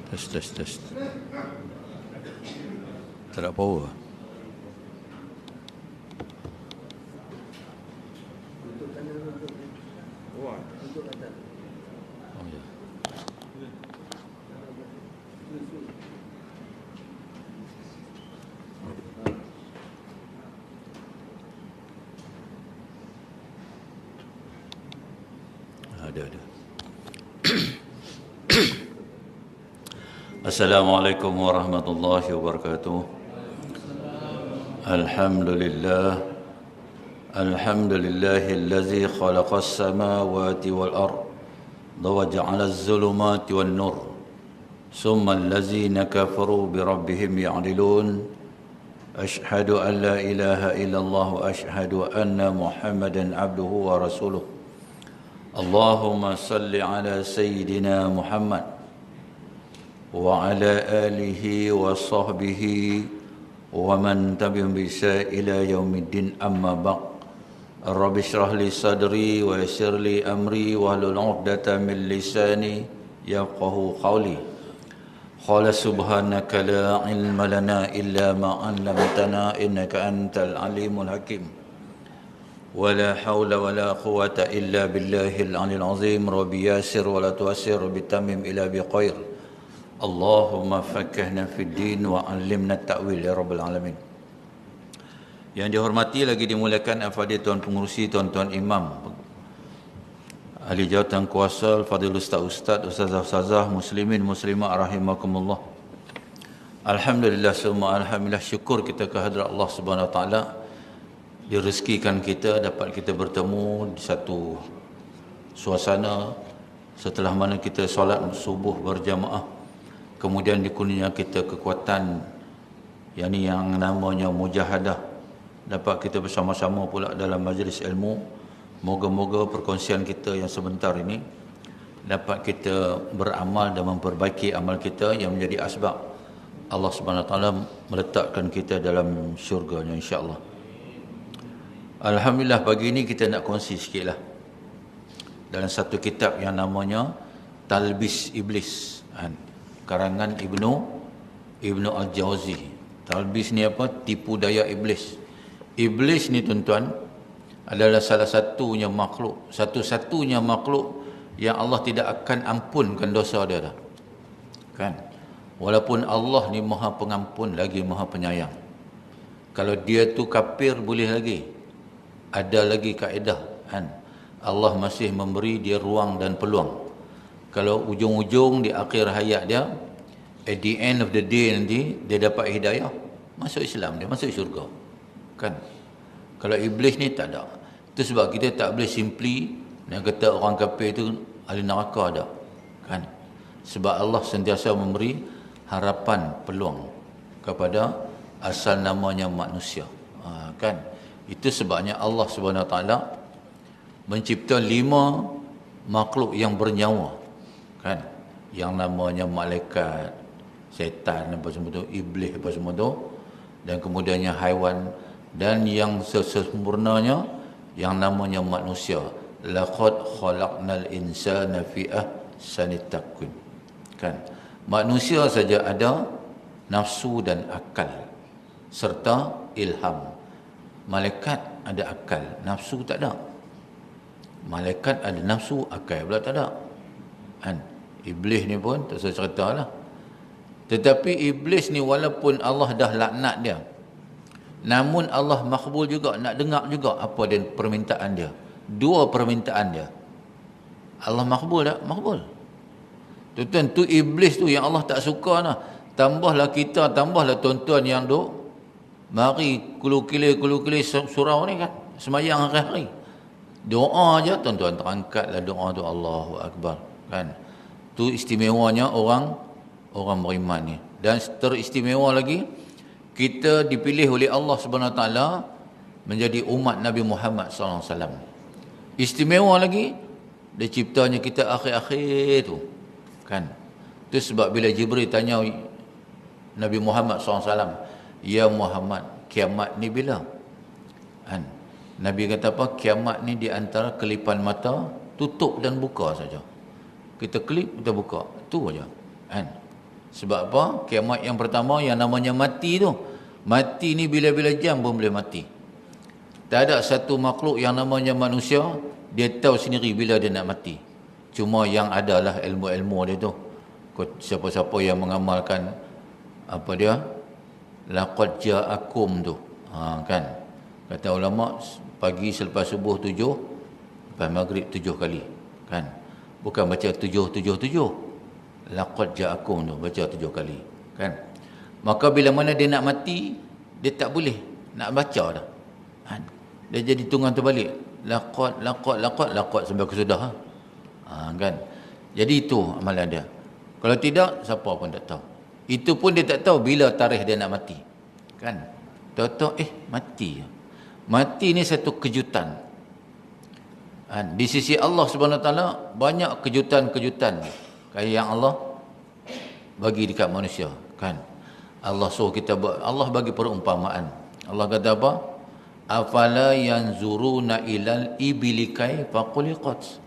Tes. Tak ada power. Oh ya. Ada. Assalamualaikum warahmatullahi wabarakatuh. Alhamdulillahillazi khalaqas samawati wal ard wa ja'alaz zulumati wan nur. Summa allazina kafaru bi rabbihim ya'dilun. Ashhadu an la ilaha illallah wa ashhadu anna Muhammadan abduhu wa rasuluh. Allahumma salli ala sayyidina Muhammad wa ala alihi wa sahbihi wa man tabi'ahum bi ihsan ila yaumiddin, amma ba'd. Rabbi shrah li sadri wa yassir li amri wa hlul 'uqdatam min lisani yafqahu qawli. Qala subhanaka la ilma lana illa ma 'allamtana innaka antal alimul hakim. ولا حول ولا قوة إلا بالله العلي العظيم. ربي ياسر ولا تؤسر بتمم إلى بخير. اللهم فقهنا في الدين وعلمنا التأويل يا رب العالمين. Yang dihormati lagi dimuliakan al-Fadhil Tuan Pengurusi, Tuan-tuan Imam, ahli jawatan kuasa, Fadhil Ustaz, Ustazah, Muslimin, Muslimah, rahimakumullah. Alhamdulillah, semua alhamdulillah, syukur kita kehadrat Allah Subhanahu Wa Taala, direzekikan kita dapat kita bertemu di satu suasana setelah mana kita solat subuh berjamaah, kemudian dikurnia kita kekuatan yang namanya mujahadah, dapat kita bersama-sama pula dalam majlis ilmu. Moga-moga perkongsian kita yang sebentar ini dapat kita beramal dan memperbaiki amal kita yang menjadi asbab Allah Subhanahu Wa Taala meletakkan kita dalam syurga-Nya, insya-Allah. Alhamdulillah, pagi ini kita nak kongsi sikitlah dalam satu kitab yang namanya Talbis Iblis, karangan Ibnu Al-Jauzi. Talbis ni apa? Tipu daya iblis. Iblis ni tuan-tuan adalah satu-satunya makhluk yang Allah tidak akan ampunkan dosa dia dah. Kan? Walaupun Allah ni Maha Pengampun lagi Maha Penyayang. Kalau dia tu kafir boleh lagi. Ada lagi kaedah, kan? Allah masih memberi dia ruang dan peluang. Kalau ujung-ujung di akhir hayat dia, at the end of the day nanti dia dapat hidayah, masuk Islam, dia masuk syurga, kan? Kalau iblis ni tak ada. Itu sebab kita tak boleh simply nak kata orang kafir tu ahli neraka ada, kan? Sebab Allah sentiasa memberi harapan, peluang kepada asal namanya manusia, kan? Itu sebabnya Allah Subhanahu Wa Taala mencipta 5 makhluk yang bernyawa, kan? Yang namanya malaikat, setan apa semua tu, iblis apa semua tu, dan kemudiannya haiwan, dan yang sesempurnanya yang namanya manusia. Laqad khalaqnal insana fi ahsani taqwim, kan? Manusia saja ada nafsu dan akal serta ilham. Malaikat ada akal, nafsu tak ada. Malaikat ada nafsu, akal pula tak ada, kan? Iblis ni pun tak usah cerita lah. Tetapi iblis ni walaupun Allah dah laknat dia, namun Allah makbul juga, nak dengar juga apa dia permintaan dia. 2 permintaan dia. Allah makbul tak? Makbul. Tuan-tuan, tu iblis tu yang Allah tak suka lah. Tambahlah kita, tambahlah tuan-tuan yang duk mari kulu-kili surau ni, kan? Semayang hari-hari. Doa aja tuan-tuan, terangkatlah doa tu, Allahu Akbar, kan? Tu istimewanya orang beriman ni. Dan teristimewa lagi, kita dipilih oleh Allah Subhanahu Wa Taala menjadi umat Nabi Muhammad sallallahu alaihi wasallam. Istimewa lagi, dia ciptanya kita akhir-akhir tu, kan? Tu sebab bila Jibril tanya Nabi Muhammad sallallahu alaihi wasallam, "Ya Muhammad, kiamat ni bila?" Kan? Nabi kata apa? Kiamat ni di antara kelipan mata, tutup dan buka saja. Kita kelip, kita buka, tu aja, kan? Sebab apa? Kiamat yang pertama yang namanya mati tu. Mati ni bila-bila jam pun boleh mati. Tak ada satu makhluk yang namanya manusia, dia tahu sendiri bila dia nak mati. Cuma yang adalah ilmu-ilmu dia tu. Siapa-siapa yang mengamalkan apa dia? Laqad ja'akum tu. Kan? Kata ulama, pagi selepas subuh 7, lepas maghrib 7 kali. Kan? Bukan baca 7. Laqad ja'akum tu, baca 7 kali. Kan? Maka bila mana dia nak mati, dia tak boleh nak baca dah. Kan? Dia jadi tunggang terbalik. Laqad sampai kesudah. Kan? Jadi itu amalan dia. Kalau tidak, siapa pun tak tahu. Itu pun dia tak tahu bila tarikh dia nak mati. Kan? Tahu-tahu, mati. Mati ni satu kejutan. Di sisi Allah Subhanahu Wa Taala banyak kejutan-kejutan kayak yang Allah bagi dekat manusia. Kan? Allah suruh kita Allah bagi perumpamaan. Allah kata apa? Afala yanzuruna ilal ibili kaifa khuliqat.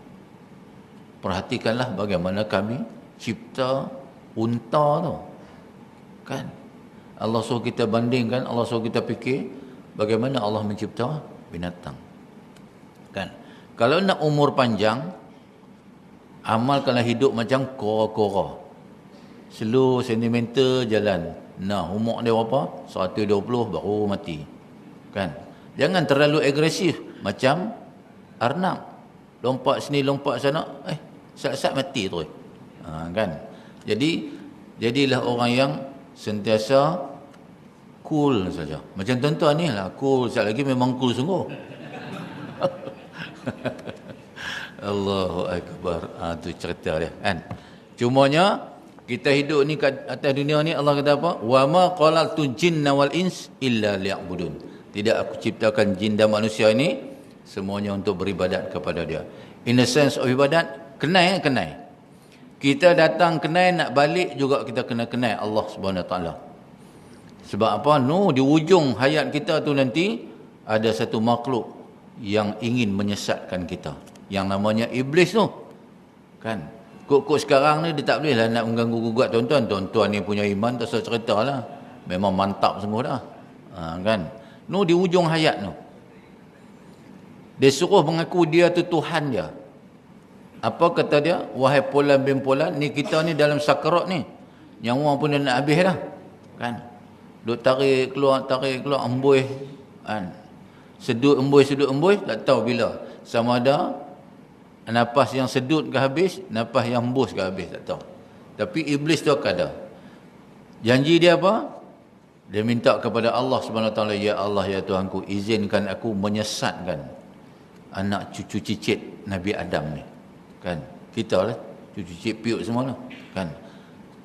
Perhatikanlah bagaimana kami cipta unta tu. Kan? Allah suruh kita bandingkan, Allah suruh kita fikir bagaimana Allah mencipta binatang. Kan? Kalau nak umur panjang, amalkanlah hidup macam kora-kora. Slow, sentimental jalan. Nah, umur dia berapa? 120 baru mati. Kan? Jangan terlalu agresif macam arnab. Lompat sini, lompat sana, sat-sat mati terus. Kan? Jadi jadilah orang yang sentiasa cool saja. Macam tuan-tuan ni lah, cool. Sekejap lagi memang cool sungguh. Allahu Akbar. Tu cerita dia. Kan? Cumanya, kita hidup ni kat atas dunia ni, Allah kata apa? Wa ma khalaqtul jinna wal ins illa liya'budun. Tidak aku ciptakan jin dan manusia ini semuanya untuk beribadat kepada dia. In the sense of ibadat, kenal. Kita datang kenal, nak balik juga kita kena kenal Allah Subhanahu Wa Taala. Sebab apa? Di ujung hayat kita tu nanti ada satu makhluk yang ingin menyesatkan kita, yang namanya iblis tu. Kan? Kok sekarang ni dia tak boleh lah nak mengganggu gugat tuan-tuan. Tuan-tuan ni punya iman tak usah cerita lah. Memang mantap sungguh dah. Kan? Di ujung hayat tu. Dia suruh mengaku dia tu Tuhan dia. Apa kata dia? Wahai Polan bin Polan, ni kita ni dalam sakarat ni. Nyawa pun dah nak habis dah. Kan? Duk tarik keluar, embus. Kan? Sedut embus, tak tahu bila. Sama ada nafas yang sedut ke habis, nafas yang hembus ke habis, tak tahu. Tapi iblis tu akan ada. Janji dia apa? Dia minta kepada Allah Subhanahu Wa Taala, ya Allah, ya Tuhanku, izinkan aku menyesatkan anak cucu cicit Nabi Adam ni. Kan? Kita lah, cucu cicit piut semua lah. Kan?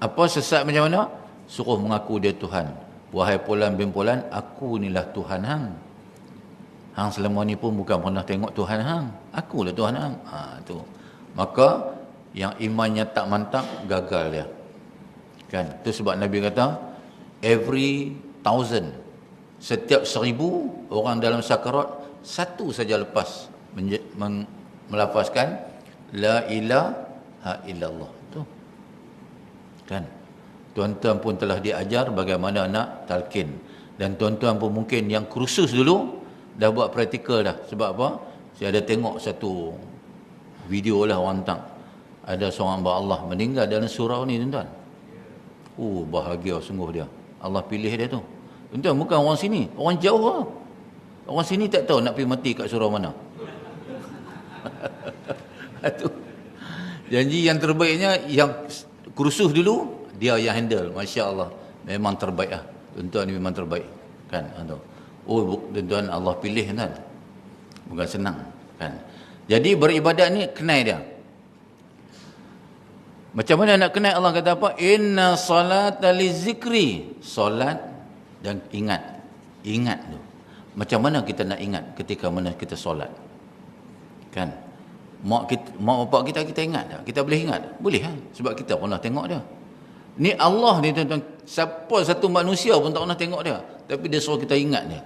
Apa sesat macam mana? Suruh mengaku dia Tuhan. Wahai Polan bin Polan, aku inilah Tuhan hang. Hang selama ni pun bukan pernah tengok Tuhan hang. Akulah Tuhan hang. Tu. Maka yang imannya tak mantap, gagal dia. Kan? Tu sebab Nabi kata, every 1,000, setiap 1,000 orang dalam sakarat, satu saja lepas melafazkan la ilaha illallah. Tu. Kan? Tuan-tuan pun telah diajar bagaimana nak talqin. Dan tuan-tuan pun mungkin yang kursus dulu dah buat praktikal dah. Sebab apa? Saya ada tengok satu video lah orang tang. Ada seorang hamba Allah meninggal dalam surau ni, tuan-tuan. Bahagia sungguh dia. Allah pilih dia tu. Tuan-tuan, bukan orang sini, orang jauh lah. Orang sini tak tahu nak pergi mati kat surau mana. Janji yang terbaiknya, yang kursus dulu, dia yang handle. Masya Allah. Memang terbaik lah. Tuan-tuan ni memang terbaik. Kan? Tuan-tuan, Allah pilih kan. Bukan senang. Kan? Jadi beribadat ni kenal dia. Macam mana nak kenal? Allah kata apa? Inna salata li zikri. Salat dan ingat. Ingat tu. Macam mana kita nak ingat ketika mana kita solat? Kan? Mak bapak kita ingat tak? Kita boleh ingat? Boleh kan? Sebab kita pernah tengok dia. Ni Allah ni, tuan-tuan. Siapa satu manusia pun tak pernah tengok dia. Tapi dia suruh kita ingat dia.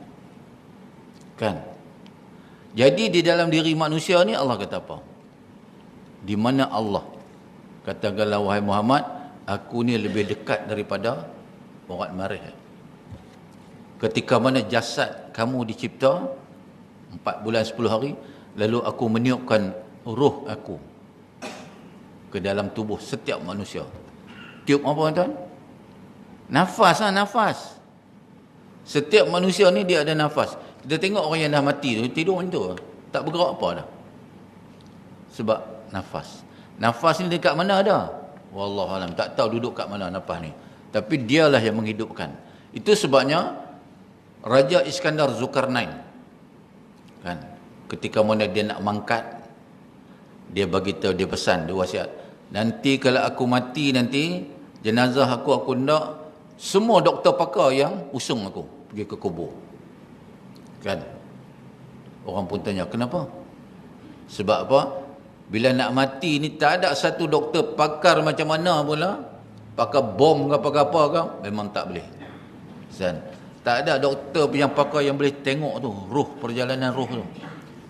Kan? Jadi di dalam diri manusia ni Allah kata apa? Di mana Allah? Katakanlah wahai Muhammad, aku ni lebih dekat daripada urat marih. Ketika mana jasad kamu dicipta 4 bulan 10 hari, lalu aku meniupkan roh aku ke dalam tubuh setiap manusia. Tiup apa tuan? Nafas lah, nafas. Setiap manusia ni dia ada nafas. Kita tengok orang yang dah mati tu, tidur macam tu, tak bergerak apa dah. Sebab nafas. Nafas ni dekat mana ada? Wallahualam, tak tahu duduk kat mana nafas ni. Tapi dialah yang menghidupkan. Itu sebabnya Raja Iskandar Zulkarnain, kan, ketika mana dia nak mangkat, dia bagi tahu, dia pesan, dia wasiat, nanti kalau aku mati nanti, jenazah aku nak semua doktor pakar yang usung aku pergi ke kubur. Kan? Orang pun tanya, kenapa? Sebab apa? Bila nak mati ni tak ada satu doktor pakar macam mana pula, pakar bom ke apa-apa ke, memang tak boleh. Kan? Tak ada doktor yang pakar yang boleh tengok tu, roh, perjalanan roh tu.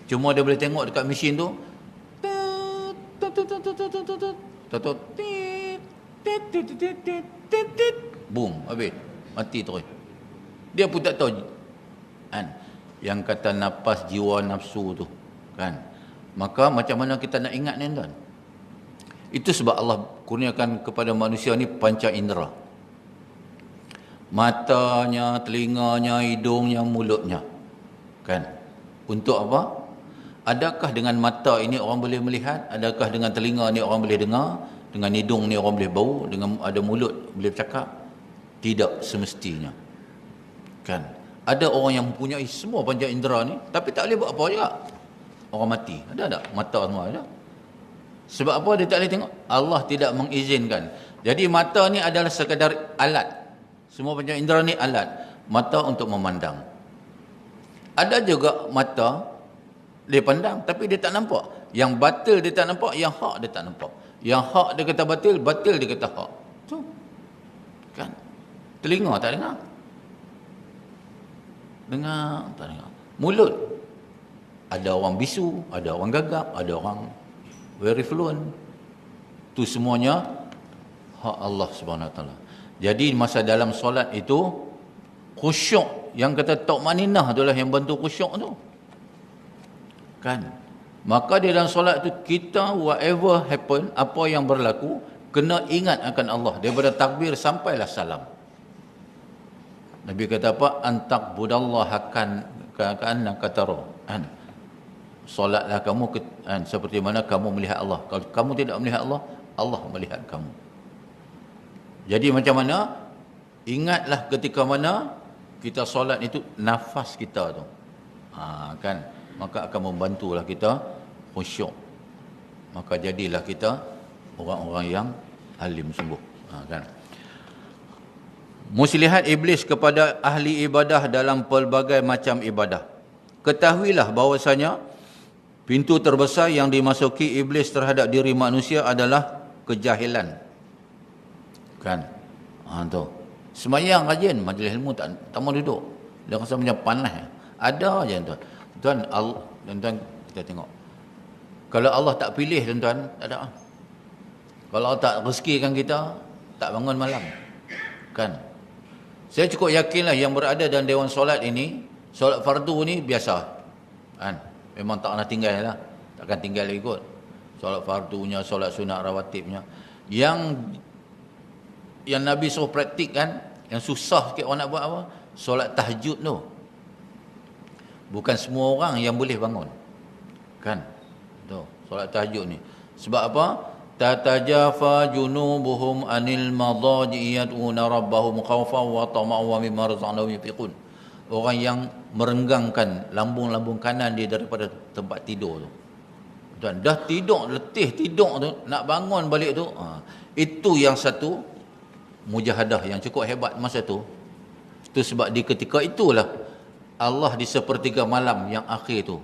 Cuma dia boleh tengok dekat mesin tu, boom, habis, mati terus. Dia pun tak tahu, kan? Yang kata nafas, jiwa, nafsu tu, kan? Maka macam mana kita nak ingat ni tuan? Itu sebab Allah kurniakan kepada manusia ni panca indera. Matanya, telinganya, hidungnya, mulutnya. Kan? Untuk apa? Adakah dengan mata ini orang boleh melihat? Adakah dengan telinga ni orang boleh dengar? Dengan hidung ni orang boleh bau? Dengan ada mulut boleh bercakap? Tidak semestinya. Kan? Ada orang yang mempunyai semua panca indera ni, tapi tak boleh buat apa juga. Orang mati. Ada tak? Mata semua ada. Sebab apa dia tak boleh tengok? Allah tidak mengizinkan. Jadi mata ni adalah sekadar alat. Semua panca indera ni alat. Mata untuk memandang. Ada juga mata dia pandang tapi dia tak nampak. Yang batil dia tak nampak, yang hak dia tak nampak. Yang hak dia kata batil, batil dia kata hak. Tu. Kan? Telinga tak dengar. Dengar, tak dengar. Mulut. Ada orang bisu, ada orang gagap, ada orang very fluent. Tu semuanya hak Allah Subhanahu Wa Taala. Jadi masa dalam solat itu khusyuk, yang kata tumaninah itulah yang bantu khusyuk tu. Kan? Maka di dalam solat tu kita whatever happen, apa yang berlaku, kena ingat akan Allah daripada takbir sampailah salam. Nabi kata apa? Antak budallaha ka'annaka tara. Kan? Solatlah kamu seperti mana kamu melihat Allah. Kalau kamu tidak melihat Allah, Allah melihat kamu. Jadi macam mana? Ingatlah ketika mana kita solat itu nafas kita tu. Kan? Maka akan membantulah kita khusyuk. Maka jadilah kita orang-orang yang alim sungguh. Kan? Muslihat iblis kepada ahli ibadah dalam pelbagai macam ibadah. Ketahuilah bahawasanya pintu terbesar yang dimasuki iblis terhadap diri manusia adalah kejahilan. Kan? Tu. Semayang rajin, majlis ilmu tak mau duduk. Dia rasa macam panas. Ada je tuan. Tuan, kita tengok. Kalau Allah tak pilih tuan, tak ada. Kalau Allah tak rezekikan kita, tak bangun malam. Kan? Saya cukup yakinlah yang berada dalam dewan solat ini, solat fardu ni biasa. Kan? Memang tak nak tinggal lah. Takkan tinggal ikut. Solat fardunya, solat sunat rawatibnya. Yang Nabi suruh praktik kan, yang susah sikit orang nak buat apa? Solat tahajud tu. Bukan semua orang yang boleh bangun. Kan? Tu, solat tahajud ni. Sebab apa? Tatajafa junubuhum anil madaji yad'una rabbahum khawfan wa tama'an wa mimma razaqnahum yunfiqun. Orang yang merenggangkan lambung-lambung kanan dia daripada tempat tidur tu. Tuan, dah tidur, letih tidur tu, nak bangun balik tu, itu yang satu mujahadah yang cukup hebat masa tu. Itu sebab di ketika itulah Allah di sepertiga malam yang akhir tu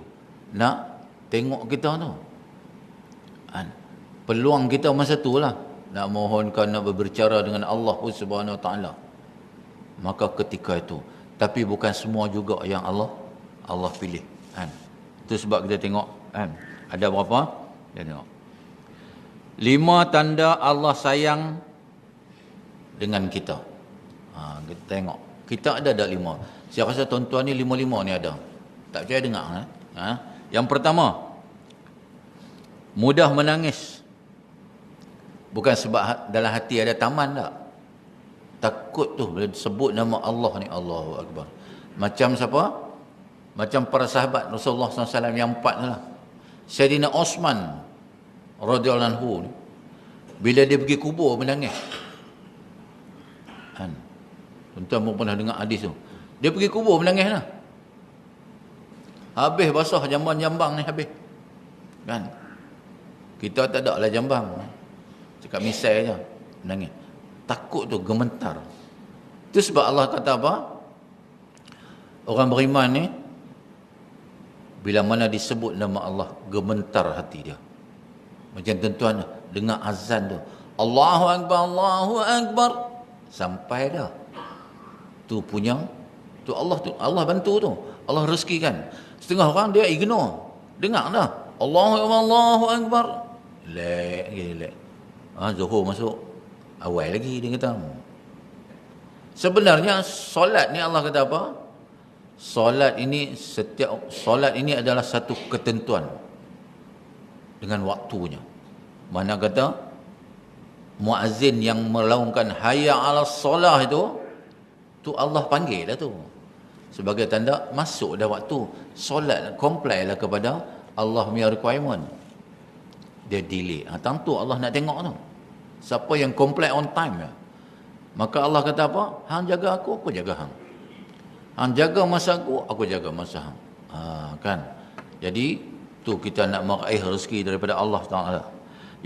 nak tengok kita tu. Peluang kita masa tu lah nak mohonkan, nak berbicara dengan Allah Subhanahu Wa Taala. Maka ketika itu, tapi bukan semua juga yang Allah pilih. Itu sebab kita tengok ada berapa? Kita tengok 5 tanda Allah sayang dengan kita. Kita tengok. Kita ada 5. Saya rasa tuan-tuan ni 5 ni ada. Tak percaya dengar. Yang pertama, mudah menangis. Bukan sebab dalam hati ada taman tak. Takut tu bila sebut nama Allah ni, Allahu Akbar. Macam siapa? Macam para sahabat Rasulullah SAW yang 4 lah. Sayyidina Osman radhiyallahu anhu ni, bila dia pergi kubur menangis. Kan? Tuan-tuan pun pernah dengar hadis tu. Dia pergi kubur menangis lah. Habis basah jamban-jambang ni habis. Kan? Kita tak ada lah jambang. Cakap misai je. Menangis. Takut tu gemetar. Itu sebab Allah kata apa? Orang beriman ni, bila mana disebut nama Allah, gemetar hati dia. Macam tuan-tuan dengar azan tu. Allahu Akbar, Allahu Akbar. Sampai dah. Tu punya, tu Allah bantu tu. Allah rezekikan. Setengah orang dia ignore. Dengar dah. Allahu Akbar, Allahu Akbar. Lek. Zuhur masuk. Awal lagi dia kata. Sebenarnya solat ni Allah kata apa? Solat ini adalah satu ketentuan dengan waktunya. Mana kata muazzin yang melaungkan hayya 'alas solah itu, tu Allah panggil dah tu. Sebagai tanda masuk dah waktu. Solat comply lah kepada Allah punya requirement. Dia delay. Tentu Allah nak tengok tu. Siapa yang comply on time ya. Maka Allah kata apa? Hang jaga aku jaga hang. Hang jaga masa aku jaga masa hang. Kan? Jadi tu kita nak meraih rezeki daripada Allah Taala.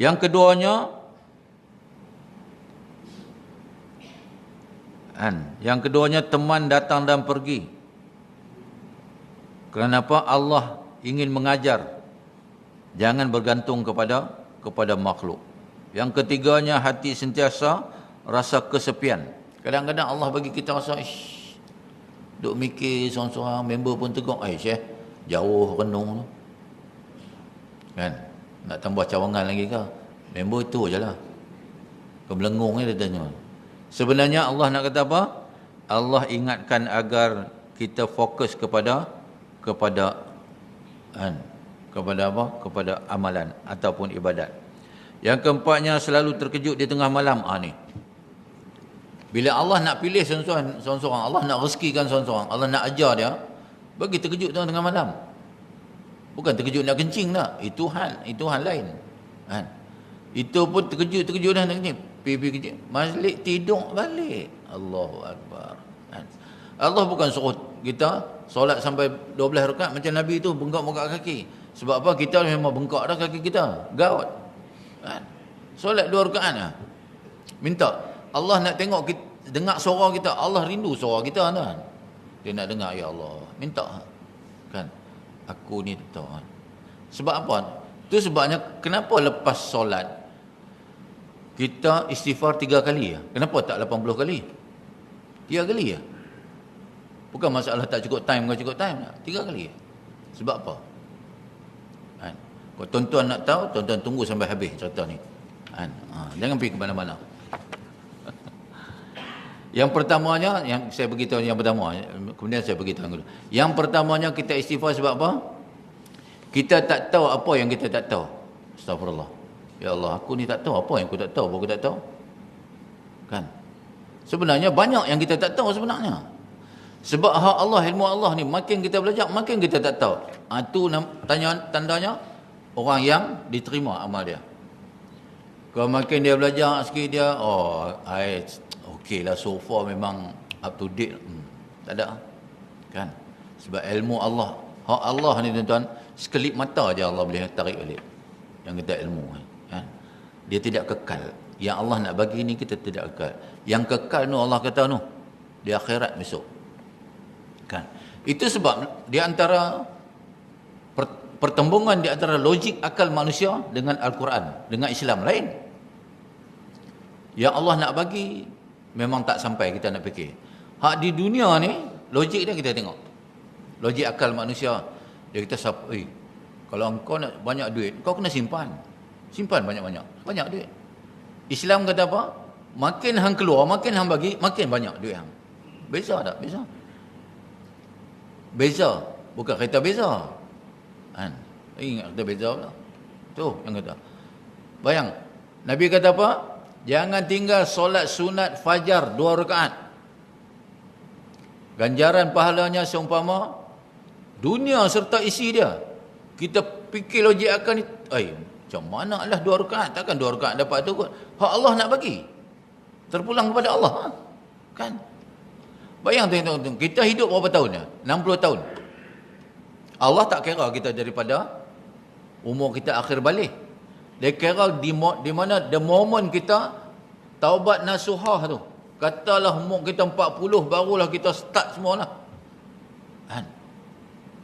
Yang keduanya, teman datang dan pergi. Kenapa? Allah ingin mengajar. Jangan bergantung kepada makhluk. Yang ketiganya, hati sentiasa rasa kesepian. Kadang-kadang Allah bagi kita rasa, duk mikir seorang-seorang, member pun tegur, Syekh, jauh renung tu. Kan? Nak tambah cawangan lagi ke? Member itu je lah. Kebelengung ni dia tanya. Sebenarnya Allah nak kata apa? Allah ingatkan agar kita fokus kepada apa? Kepada amalan ataupun ibadat. Yang keempatnya, selalu terkejut di tengah malam. Ni. Bila Allah nak pilih seorang-seorang, Allah nak rezekikan seorang-seorang, Allah nak ajar dia, bagi terkejut tengah malam. Bukan terkejut nak kencing tak. Itu hal lain. Kan? Itu pun terkejut dah nak kencing. Pergi kencing. Balik, tidur balik. Allahu Akbar. Kan? Allah bukan suruh kita solat sampai 12 rakaat macam Nabi tu bengkak-bengkak kaki. Sebab apa? Kita memang bengkak dah kaki kita. Gaut. Kan? Solat 2 rakaat lah. Minta. Allah nak tengok kita, dengar suara kita. Allah rindu suara kita kan. Dia nak dengar, ya Allah. Minta. Kan? Aku ni tahu. Sebab apa? Itu sebabnya kenapa lepas solat kita istighfar 3 kali ya? Kenapa tak 80 kali? 3 kali ya? Bukan masalah tak cukup time ke cukup time. 3 kali ya? Sebab apa? Kan? Kalau tuan-tuan nak tahu, tuan-tuan tunggu sampai habis cerita ni. Kan? Jangan pergi ke mana-mana. Yang pertamanya, yang saya beritahu yang pertama, kemudian saya beritahu dulu. Yang pertamanya kita istighfar sebab apa? Kita tak tahu apa yang kita tak tahu. Astagfirullah. Ya Allah, aku ni tak tahu apa yang aku tak tahu, aku tak tahu. Kan? Sebenarnya banyak yang kita tak tahu sebenarnya. Sebab hak Allah, ilmu Allah ni makin kita belajar, makin kita tak tahu. Itu tandanya orang yang diterima amal dia. Kalau makin dia belajar sikit dia, okey lah, so far memang up to date. Tak ada. Kan? Sebab ilmu Allah, hak Allah ni tuan-tuan, sekelip mata je Allah boleh tarik balik. Yang kita ilmu. Kan? Dia tidak kekal. Yang Allah nak bagi ni kita tidak kekal. Yang kekal tu Allah kata tu, di akhirat besok. Kan? Itu sebab di antara pertembungan di antara logik akal manusia dengan Al-Quran, dengan Islam lain. Yang Allah nak bagi memang tak sampai kita nak fikir. Hak di dunia ni, logik dia kita tengok. Logik akal manusia. Dia kata, kalau engkau nak banyak duit, kau kena simpan. Simpan banyak-banyak. Banyak duit. Islam kata apa? Makin hang keluar, makin hang bagi, makin banyak duit hang. Beza tak? Beza. Beza. Bukan kata beza. Kan? Ingat kata beza pula. Tu yang kata. Bayang. Nabi kata apa? Jangan tinggal solat sunat fajar 2 rakaat. Ganjaran pahalanya seumpama dunia serta isi dia. Kita fikir logik akan ni, macam mana lah 2 rakaat? Takkan 2 rakaat dapat tu kot. Hak Allah nak bagi. Terpulang kepada Allah. Kan? Bayang tengok, kita hidup berapa tahun ya? 60 tahun. Allah tak kira kita daripada umur kita akhir balik. Dia kira di mana the moment kita taubat nasuhah tu. Katalah umur kita 40, barulah kita start semualah. Kan?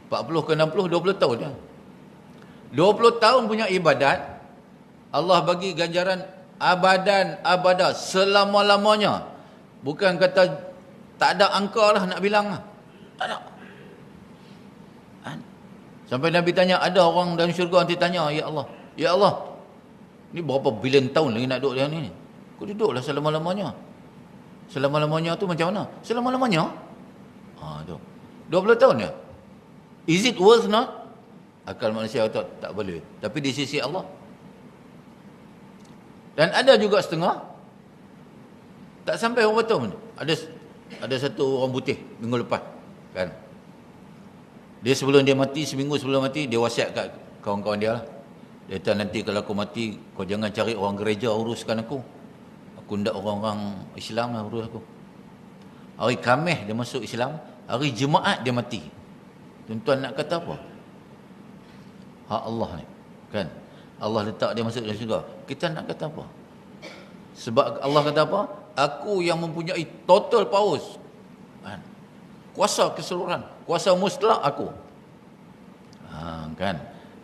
40 ke 60, 20 tahun ya. 20 tahun punya ibadat, Allah bagi ganjaran abadah selama-lamanya. Bukan kata tak ada angka lah nak bilang lah. Tak ada. Kan? Sampai Nabi tanya, ada orang dalam syurga nanti tanya, Ya Allah, ni berapa bilion tahun lagi nak duduk dalam ni? Kau duduklah selama-lamanya. Selama-lamanya tu macam mana? Selama-lamanya? Tu. 20 tahun ya? Is it worth not? Akal manusia kata tak boleh. Tapi di sisi Allah. Dan ada juga setengah. Tak sampai berapa tahun. Ada satu orang putih minggu lepas. Kan? Dia sebelum dia mati, seminggu sebelum mati, dia wasiat kat kawan-kawan dia lah. Dia kata, nanti kalau aku mati, kau jangan cari orang gereja uruskan aku. Aku nak orang-orang Islam lah urus aku. Hari Khamis dia masuk Islam, hari Jumaat dia mati. Tuan-tuan nak kata apa? Hak Allah ni. Kan? Allah letak dia masuk dalam syurga. Kita nak kata apa? Sebab Allah kata apa? Aku yang mempunyai total powers. Kan? Kuasa keseluruhan. Kuasa mutlak aku. Kan?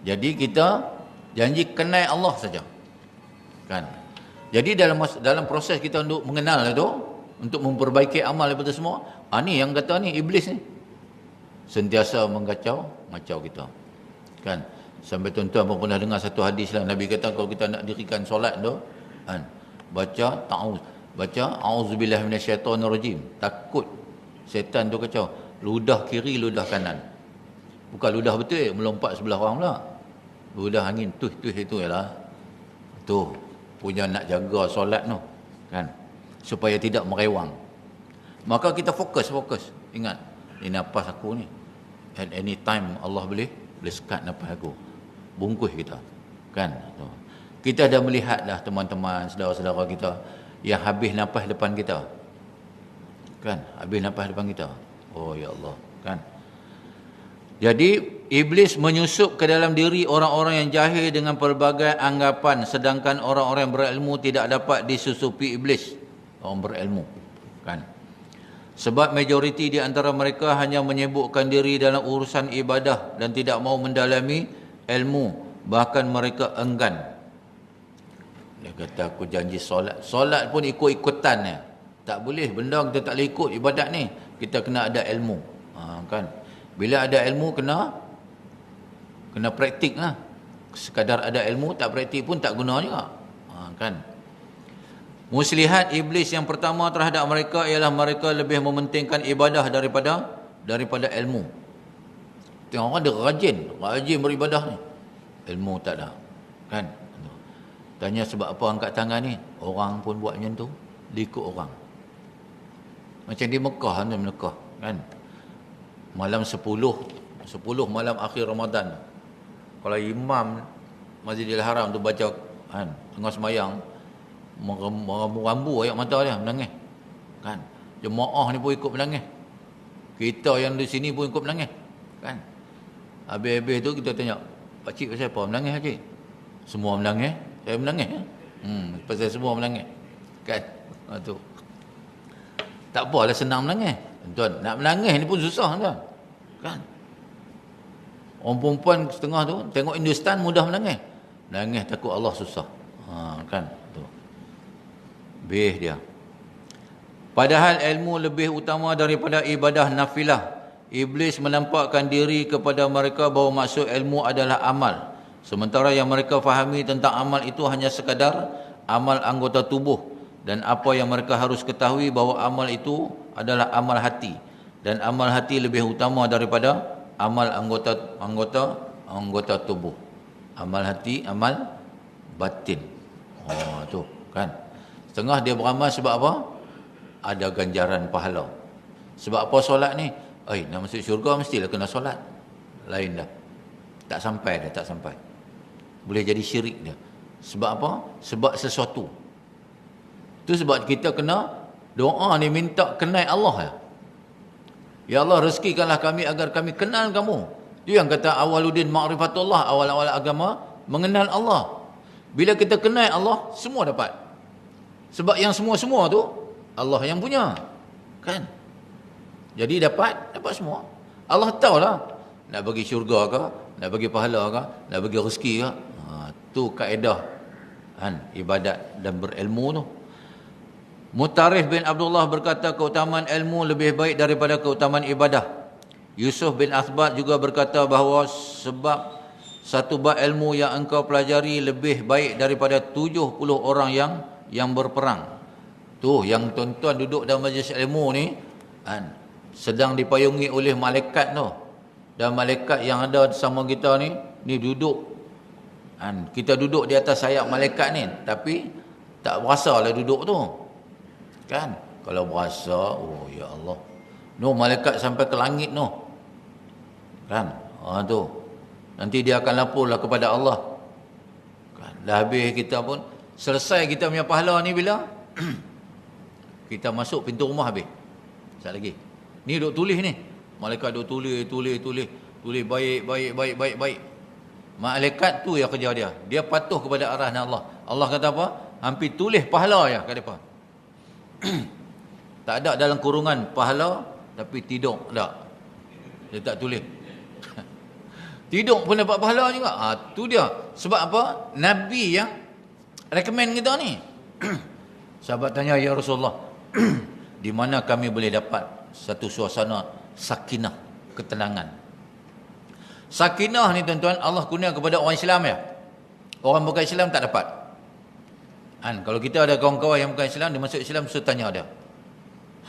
Jadi kita janji kenal Allah saja. Kan? Jadi dalam proses kita untuk mengenal itu, untuk memperbaiki amal daripada semua, ni yang kata ni iblis ni sentiasa mengacau kita. Kan? Sampai tuan-tuan pun pernah dengar satu hadis lah, Nabi kata kalau kita nak dirikan solat tu, kan, baca auzubillahi minasyaitonirrajim. Takut setan tu kacau. Ludah kiri, ludah kanan. Bukan ludah betul, melompat sebelah orang pula. Ludah angin, tuh itu ialah. Tu punya nak jaga solat tu, kan, supaya tidak merewang. Maka kita fokus. Ingat, ini nafas aku ni, at any time Allah boleh sekat nafas aku, bungkus kita. Kan? Kita dah melihat dah teman-teman, saudara-saudara kita yang habis nafas depan kita. Kan? Habis nafas depan kita. Oh ya Allah. Kan? Jadi iblis menyusup ke dalam diri orang-orang yang jahil dengan pelbagai anggapan, sedangkan orang-orang yang berilmu tidak dapat disusupi iblis. Orang berilmu. Kan? Sebab majoriti di antara mereka hanya menyibukkan diri dalam urusan ibadah dan tidak mau mendalami ilmu. Bahkan mereka enggan. Dia kata, aku janji solat. Solat pun ikut-ikutan ya. Tak boleh, benda kita tak boleh ikut ibadat ni. Kita kena ada ilmu. Kan? Bila ada ilmu, kena praktik lah. Sekadar ada ilmu, tak praktik pun tak guna juga. Kan? Muslihat iblis yang pertama terhadap mereka ialah mereka lebih mementingkan ibadah daripada ilmu. Tengok orang dia rajin beribadah ni. Ilmu tak ada. Kan? Tanya sebab apa angkat tangan ni? Orang pun buat macam tu, dia ikut orang. Macam di Mekah kan? Malam 10 malam akhir Ramadan. Kalau imam Masjidil Haram tu baca, kan, tengah sembahyang, merambu-rambu ayat mata dia menangis. Kan? Jemaah ni pun ikut menangis. Kita yang di sini pun ikut menangis. Kan? Habis-habis tu kita tanya, Pak Cik pasal apa menangis Pak Cik? Semua menangis, saya menangis. Pasal semua menangis. Kan? Tu. Tak apalah senang menangis. Tuan, nak menangis ni pun susah tuan. Kan? Orang perempuan setengah tu tengok Hindustan mudah menangis. Menangis takut Allah susah. Kan? Tu. Bih dia. Padahal ilmu lebih utama daripada ibadah nafilah. Iblis menampakkan diri kepada mereka bahawa maksud ilmu adalah amal. Sementara yang mereka fahami tentang amal itu hanya sekadar amal anggota tubuh dan apa yang mereka harus ketahui bahawa amal itu adalah amal hati, dan amal hati lebih utama daripada amal anggota tubuh. Amal hati, amal batin. Oh tu kan. Setengah dia beramal sebab apa? Ada ganjaran pahala. Sebab apa solat ni? Nak masuk syurga mestilah kena solat. Lain dah. Tak sampai dah, tak sampai. Boleh jadi syirik dia. Sebab apa? Sebab sesuatu. Tu sebab kita kena doa ni minta kenal Allah ya. Ya Allah, rezekikanlah kami agar kami kenal kamu. Dia yang kata awaluddin ma'rifatullah, awal-awal agama mengenal Allah. Bila kita kenal Allah, semua dapat. Sebab yang semua-semua tu Allah yang punya. Kan? Jadi dapat semua. Allah tahulah nak bagi syurga ke, nak bagi pahala ke, nak bagi rezeki ke. Tu kaedah kan ibadat dan berilmu tu. Mutarif bin Abdullah berkata keutamaan ilmu lebih baik daripada keutamaan ibadah. Yusuf bin Athbat juga berkata bahawa sebab satu bab ilmu yang engkau pelajari lebih baik daripada 70 orang yang berperang. Tu yang tuan-tuan duduk dalam majlis ilmu ni kan, sedang dipayungi oleh malaikat tu. Dan malaikat yang ada sama kita ni duduk kan, kita duduk di atas sayap malaikat ni, tapi tak berasa lah duduk tu. Kan? Kalau berasa, oh ya Allah. No, malaikat sampai ke langit no. Kan? Tu. Nanti dia akan laporlah kepada Allah. Kan? Dah habis kita pun selesai kita punya pahala ni bila kita masuk pintu rumah habis. Sekali lagi. Ni duk tulis ni. Malaikat duk tulis baik. Malaikat tu yang kerja dia. Dia patuh kepada arahan Allah. Allah kata apa? Hampir tulis pahala je kat depa. Tak ada dalam kurungan pahala tapi tidur tak. Dia tak tulis. Tidur pun dapat pahala juga. Tu dia. Sebab apa? Nabi yang recommend kita ni. Sahabat tanya, ya Rasulullah, di mana kami boleh dapat satu suasana sakinah, ketenangan? Sakinah ni tuan-tuan Allah kurnia kepada orang Islam ya. Orang bukan Islam tak dapat. Kalau kita ada kawan-kawan yang bukan Islam, dia masuk Islam, saya tanya dia,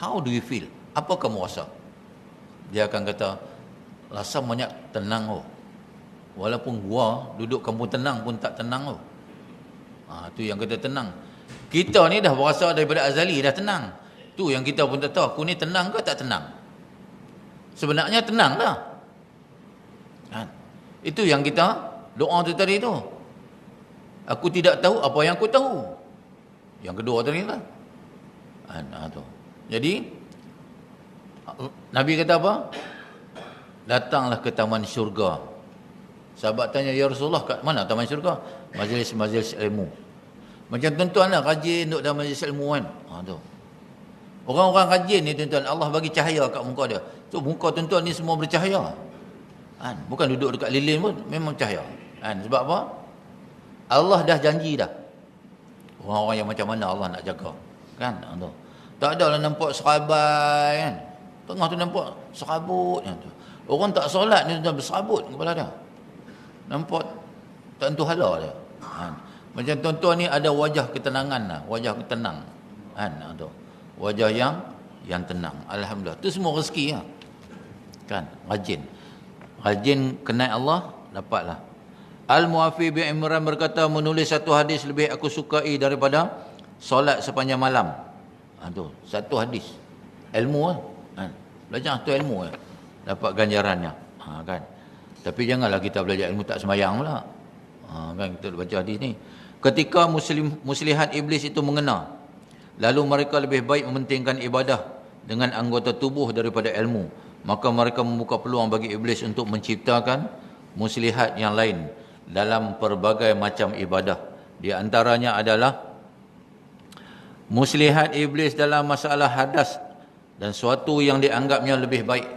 how do you feel? Apa kamu rasa? Dia akan kata, rasa banyak tenang. Walaupun gua duduk kampung tenang pun tak tenang. Tu yang kata tenang. Kita ni dah berasa daripada azali dah tenang. Tu yang kita pun tak tahu, aku ni tenang ke tak tenang. Sebenarnya tenang dah. Itu yang kita doa tu tadi tu. Aku tidak tahu apa yang aku tahu. Yang kedua tadi lah. Tu. Jadi Nabi kata apa? Datanglah ke taman syurga. Sahabat tanya, ya Rasulullah, kat mana taman syurga? Majlis-majlis ilmu. Macam tuan-tuan lah rajin duduk dalam majlis ilmu kan. Tu. Orang-orang rajin ni tuan-tuan, Allah bagi cahaya kat muka dia. Tu muka tuan-tuan ni semua bercahaya. Bukan duduk dekat lilin pun, memang cahaya. Sebab apa? Allah dah janji dah. Orang-orang yang macam mana Allah nak jaga. Kan? Tu. Tak adalah nampak serabai kan. Tengah tu nampak serabut. Orang tak solat ni tuan berserabut kepala dia. Nampak tak tentu hala dia. Macam tuan-tuan ni ada wajah ketenangan lah. Wajah tenang. Tu. Wajah yang tenang. Alhamdulillah. Tu semua rezeki lah. Kan? Rajin kenal Allah, dapatlah. Al-Mu'afi bin Imran berkata, menulis satu hadis lebih aku sukai daripada solat sepanjang malam. Tu, satu hadis. Ilmu lah. Belajar tu ilmu lah. Dapat ganjarannya. Kan? Tapi janganlah kita belajar ilmu tak sembahyang pula. Kan kita baca hadis ni. Ketika muslihat iblis itu mengena, lalu mereka lebih baik mementingkan ibadah dengan anggota tubuh daripada ilmu, maka mereka membuka peluang bagi iblis untuk menciptakan muslihat yang lain dalam pelbagai macam ibadah. Di antaranya adalah muslihat iblis dalam masalah hadas dan suatu yang dianggapnya lebih baik.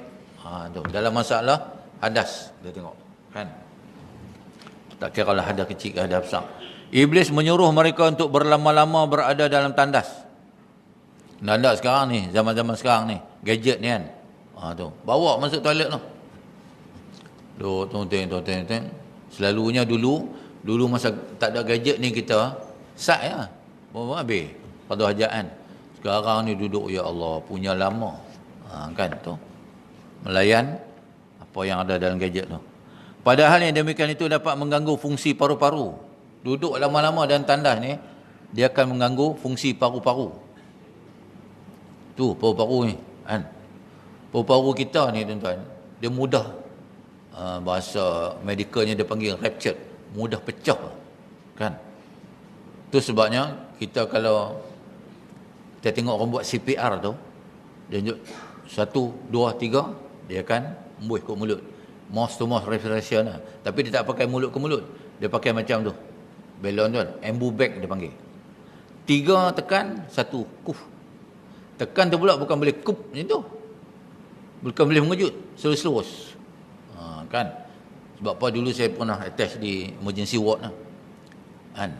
Tu, dalam masalah hadas, dia tengok kan. Tak kira lah hadas kecil ke hadas besar. Iblis menyuruh mereka untuk berlama-lama berada dalam tandas. Nanda sekarang ni, zaman-zaman sekarang ni, gadget ni kan. Tu, bawa masuk toilet tu. Teng. Selalunya dulu masa tak ada gadget ni kita sat ya. Bawa habis. qada hajat kan. Sekarang ni duduk, ya Allah, punya lama. Kan tu. Melayan apa yang ada dalam gadget tu. Padahal yang demikian itu dapat mengganggu fungsi paru-paru. Duduk lama-lama dan tandas ni, dia akan mengganggu fungsi paru-paru. Tu paru-paru ni kan. Paru-paru kita ni tuan-tuan, dia mudah, bahasa medikalnya dia panggil rupture, mudah pecah kan. Tu sebabnya kita kalau kita tengok orang buat CPR tu, dia tunjuk 1, 2, 3, dia akan embuih ke mulut, mouth to mouth respiration lah. Tapi dia tak pakai mulut ke mulut, dia pakai macam tu, balon tu, embu bag dia panggil. 3 tekan, 1 kuf. Tekan tu pula bukan boleh kup macam tu, bukan boleh mengejut, selus-selus. Kan. Sebab apa, dulu saya pernah attach di emergency ward lah. Kan.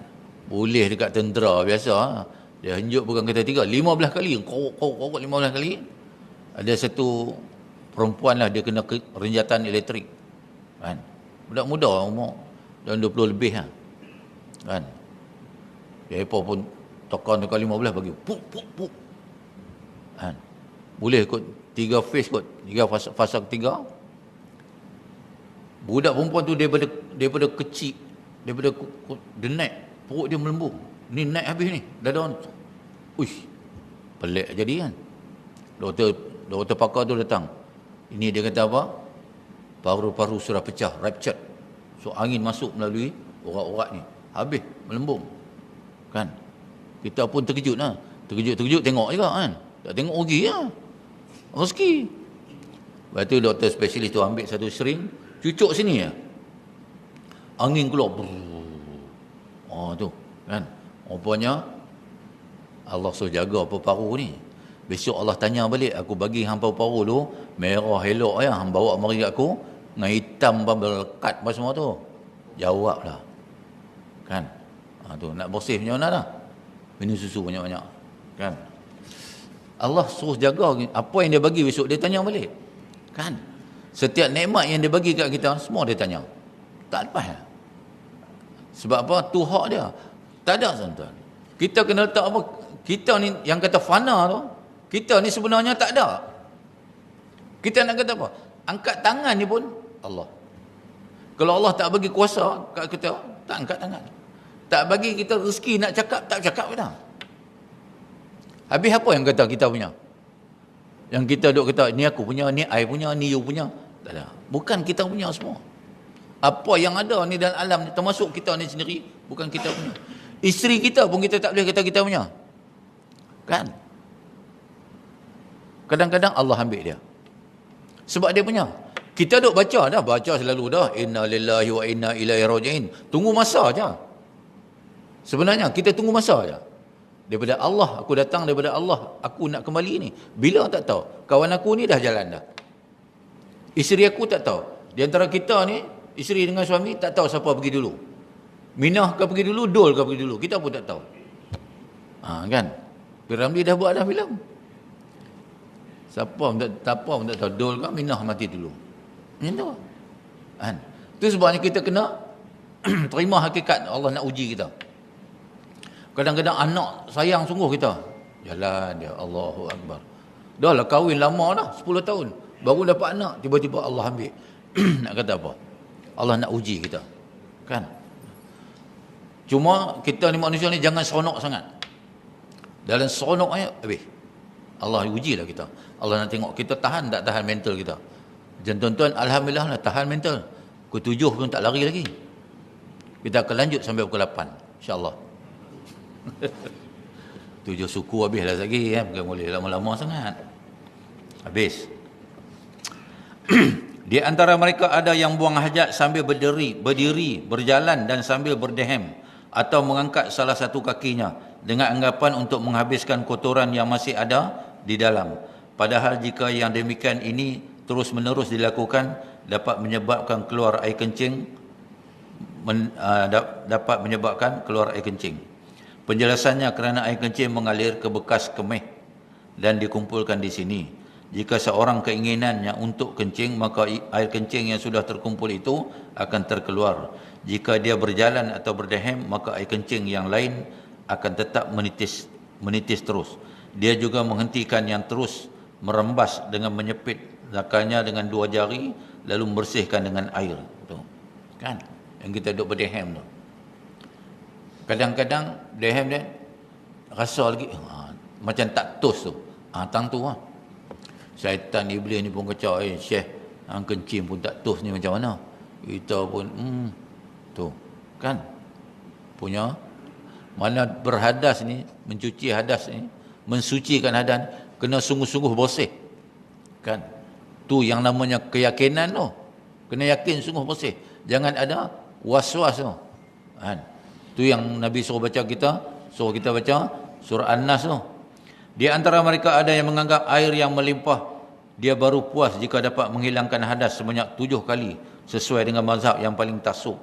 Boleh dekat tentera biasa, dia henjuk bukan kata 3, 15 kali, korok 15 kali. Ada satu perempuan lah, dia kena renjatan elektrik. Kan. Budak-muda umur dalam 20 lebih lah. Kan. Dia pun tekan 15 bagi puk. Kan. Boleh kot 3 phase kot, 3 fasa ketiga. Budak perempuan tu daripada kecil, daripada dia naik, perut dia melembung. Ni naik habis ni, dada. Uish, pelik jadi kan. Doktor pakar tu datang. Ini dia kata apa? Paru-paru sudah pecah, ruptured. So angin masuk melalui urat-urat ni, habis melembung. Kan. Kita pun terkejut lah. Terkejut tengok juga kan. Tak tengok rugi lah. Rezeki. Lepas tu doktor spesialis tu ambil satu sering, cucuk sini ya. Angin keluar. Tu kan. Rupanya Allah suruh jaga paru-paru ni. Besok Allah tanya balik, aku bagi hang paru-paru tu merah elok ya, hang bawa mari aku dengan hitam berlekat apa semua tu. Jawablah. Kan. Tu nak bersih macam mana dah? Minum susu banyak-banyak. Kan. Allah suruh jaga apa yang dia bagi, besok dia tanya balik. Kan. Setiap nikmat yang dia bagi kat kita, semua dia tanya. Tak lepas lah. Sebab apa? Tu hak dia. Tak ada tuan-tuan. Kita kena letak apa? Kita ni yang kata fana tu, kita ni sebenarnya tak ada. Kita nak kata apa? Angkat tangan ni pun Allah. Kalau Allah tak bagi kuasa kat kita, tak angkat tangan. Tak bagi kita rezeki nak cakap, tak cakap dah. Habis apa yang kata kita punya? Yang kita duk kata, ni aku punya, ni I punya, ni you punya. Tak ada. Bukan kita punya semua. Apa yang ada ni dalam alam ni, termasuk kita ni sendiri, bukan kita punya. Isteri kita pun kita tak boleh kata kita punya. Kan? Kadang-kadang Allah ambil dia. Sebab dia punya. Kita duk baca selalu dah. Inna lillahi wa inna ilaihi raji'in. Tunggu masa aja. Sebenarnya kita tunggu masa aja. Daripada Allah, aku datang daripada Allah, aku nak kembali ni. Bila tak tahu. Kawan aku ni dah jalan dah. Isteri aku tak tahu. Di antara kita ni, isteri dengan suami tak tahu siapa pergi dulu. Minah ke pergi dulu, Dol ke pergi dulu. Kita pun tak tahu. Kan? Piramli dah buat dah filem. Siapa pun tak tahu. Dol ke Minah mati dulu. Macam tu. Kan? Itu sebabnya kita kena terima hakikat Allah nak uji kita. Kadang-kadang anak sayang sungguh kita. Jalan dia, Allahu Akbar. Dah lah kahwin lama dah, 10 tahun. Baru dapat anak, tiba-tiba Allah ambil. Nak kata apa? Allah nak uji kita. Kan? Cuma kita ni manusia ni jangan seronok sangat. Dalam seronok ayat, habis. Allah ujilah kita. Allah nak tengok kita tahan tak tahan mental kita. Dan tuan-tuan, alhamdulillah lah tahan mental. Pukul 7 pun tak lari lagi. Kita akan lanjut sampai pukul 8. InsyaAllah. 7 suku habis lah lagi ya. Bukan boleh lama-lama sangat. Habis. Di antara mereka ada yang buang hajat sambil berdiri, berjalan dan sambil berdehem, atau mengangkat salah satu kakinya dengan anggapan untuk menghabiskan kotoran yang masih ada di dalam. Padahal jika yang demikian ini terus-menerus dilakukan, dapat menyebabkan keluar air kencing, Penjelasannya kerana air kencing mengalir ke bekas kemih dan dikumpulkan di sini. Jika seorang keinginannya untuk kencing, maka air kencing yang sudah terkumpul itu akan terkeluar. Jika dia berjalan atau berdehem, maka air kencing yang lain akan tetap menitis menitis terus. Dia juga menghentikan yang terus merembas dengan menyepit zakarnya dengan 2 jari, lalu membersihkan dengan air. Tu. Kan? Yang kita duduk berdehem tu. Kadang-kadang dehem dia rasa lagi macam tak tos tu. Tang tu lah. Syaitan iblis ni pun kacau, Syekh, hang kencing pun tak tos ni macam mana? Kita pun tu. Kan? Punya mana berhadas ni, mencuci hadas ni, mensucikan hadas, kena sungguh-sungguh bersih. Kan? Tu yang namanya keyakinan tu. Kena yakin sungguh bersih. Jangan ada was-was tu. Kan? Tu yang Nabi suruh baca kita, suruh kita baca surah An-Nas tu. Di antara mereka ada yang menganggap air yang melimpah dia baru puas jika dapat menghilangkan hadas sebanyak 7 kali sesuai dengan mazhab yang paling taksub.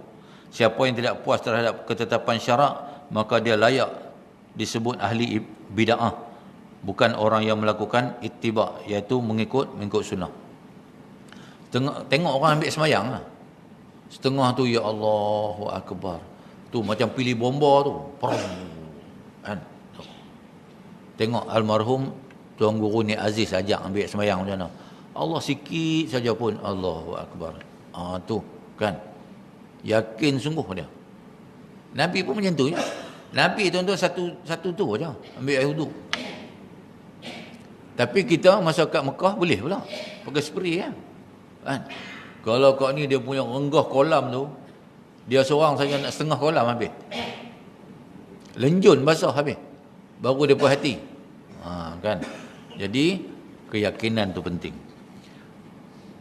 Siapa yang tidak puas terhadap ketetapan syarak, maka dia layak disebut ahli bid'ah, bukan orang yang melakukan ittiba, iaitu mengikut sunnah. Tengok orang ambil semayang lah. Setengah tu ya Allahu Akbar. Tu macam pilih bomba tu. Kan? Tengok almarhum Tuan Guru Ni Aziz ajak ambil semayang macam mana. Allah sikit saja pun Allahu Akbar. Tu kan. Yakin sungguh dia. Nabi pun macam tu je. Nabi tuan-tuan satu tu aja ambil air wuduk. Tapi kita masa kat Mekah boleh pula pakai spray kan. Kalau kat ni dia punya renggah kolam tu, dia seorang saja nak setengah kolam habis. Lenjun basah habis. Baru dia puas hati. Kan. Jadi keyakinan tu penting.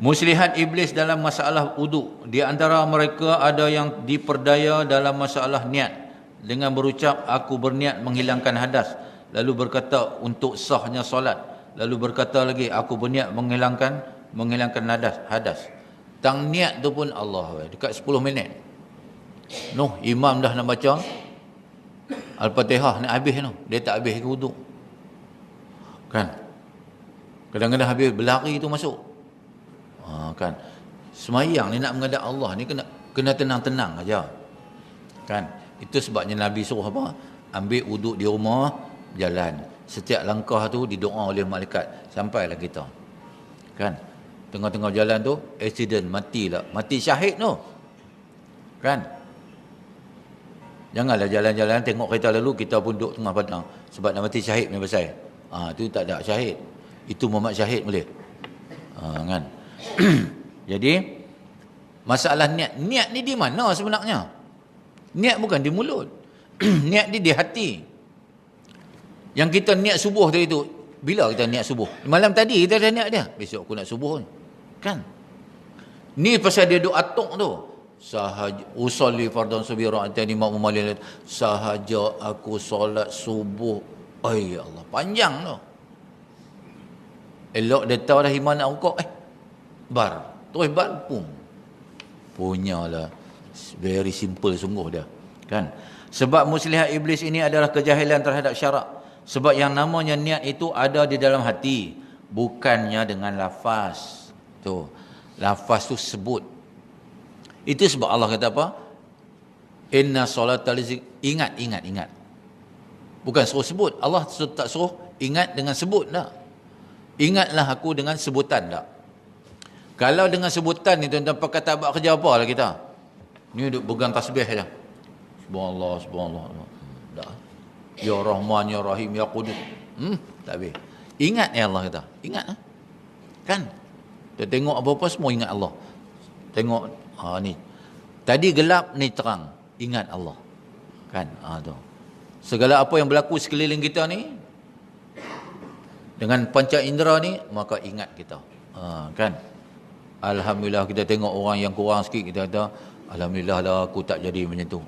Muslihat iblis dalam masalah wuduk. Di antara mereka ada yang diperdaya dalam masalah niat dengan berucap aku berniat menghilangkan hadas, lalu berkata untuk sahnya solat, lalu berkata lagi aku berniat menghilangkan hadas. Tang niat tu pun Allah dekat 10 minit. Noh, imam dah nak baca Al-Fatihah nak habis tu, dia tak habis ke wuduk. Kan? Kadang-kadang habis berlari tu masuk. Kan? Semayang ni nak menghadap Allah ni kena tenang-tenang aja. Kan? Itu sebabnya Nabi suruh apa? Ambil wuduk di rumah, jalan. Setiap langkah tu didoa oleh malaikat sampailah kita. Kan? Tengah-tengah jalan tu accident, mati syahid tu. Kan? Janganlah jalan-jalan tengok kereta lalu kita pun duduk tengah padang sebab nak mati syahid ni pasal. Tu tak ada syahid. Itu Muhammad syahid boleh. Kan? Jadi masalah niat ni di mana sebenarnya? Niat bukan di mulut. Niat di hati. Yang kita niat subuh tadi tu, bila kita niat subuh? Malam tadi kita dah niat dia. Besok aku nak subuh ni. Kan? Ni pasal dia duk atok tu. Sahaja usolli fardhan subira atani ma'mumalil. Sahaja aku solat subuh. Ya Allah, panjang tu. Elok dia tahu dah iman nak rukuk. Bar. Terus bar, pum. Punyalah. Very simple sungguh dia. Kan? Sebab muslihat iblis ini adalah kejahilan terhadap syarak. Sebab yang namanya niat itu ada di dalam hati. Bukannya dengan lafaz. Tu. Lafaz tu sebut. Itu sebab Allah kata apa? Inna salatal ingat. Bukan suruh sebut. Allah tak suruh ingat dengan sebut tak. Ingatlah aku dengan sebutan tak. Kalau dengan sebutan ni tuan-tuan pakai tak buat kerja apa lah kita. Ni duduk pegang tasbih je. Subhanallah. Tak. Ya Rahman, Ya Rahim, Ya Qudus. Tak habis. Ingat ya Allah kata. Ingat lah. Kan? Kita tengok apa-apa semua ingat Allah. Tengok ni. Tadi gelap ni terang. Ingat Allah. Kan? Tu. Segala apa yang berlaku sekeliling kita ni dengan panca indera ni, maka ingat kita. Kan? Alhamdulillah kita tengok orang yang kurang sikit, kita kata alhamdulillah lah aku tak jadi macam tu.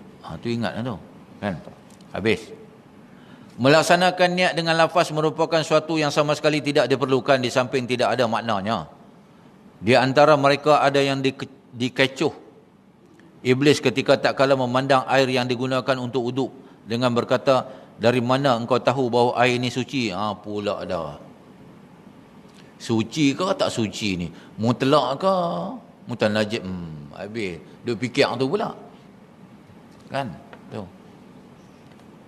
Tu ingat lah tu. Kan? Habis. Melaksanakan niat dengan lafaz merupakan suatu yang sama sekali tidak diperlukan di samping tidak ada maknanya. Di antara mereka ada yang dikecoh iblis ketika tak kala memandang air yang digunakan untuk wuduk dengan berkata, dari mana engkau tahu bahawa air ini suci? Pula dah. Suci ke tak suci ni? Mutlak ke? Mutanajib. Habis. Dia fikir tu pula. Kan? Tu.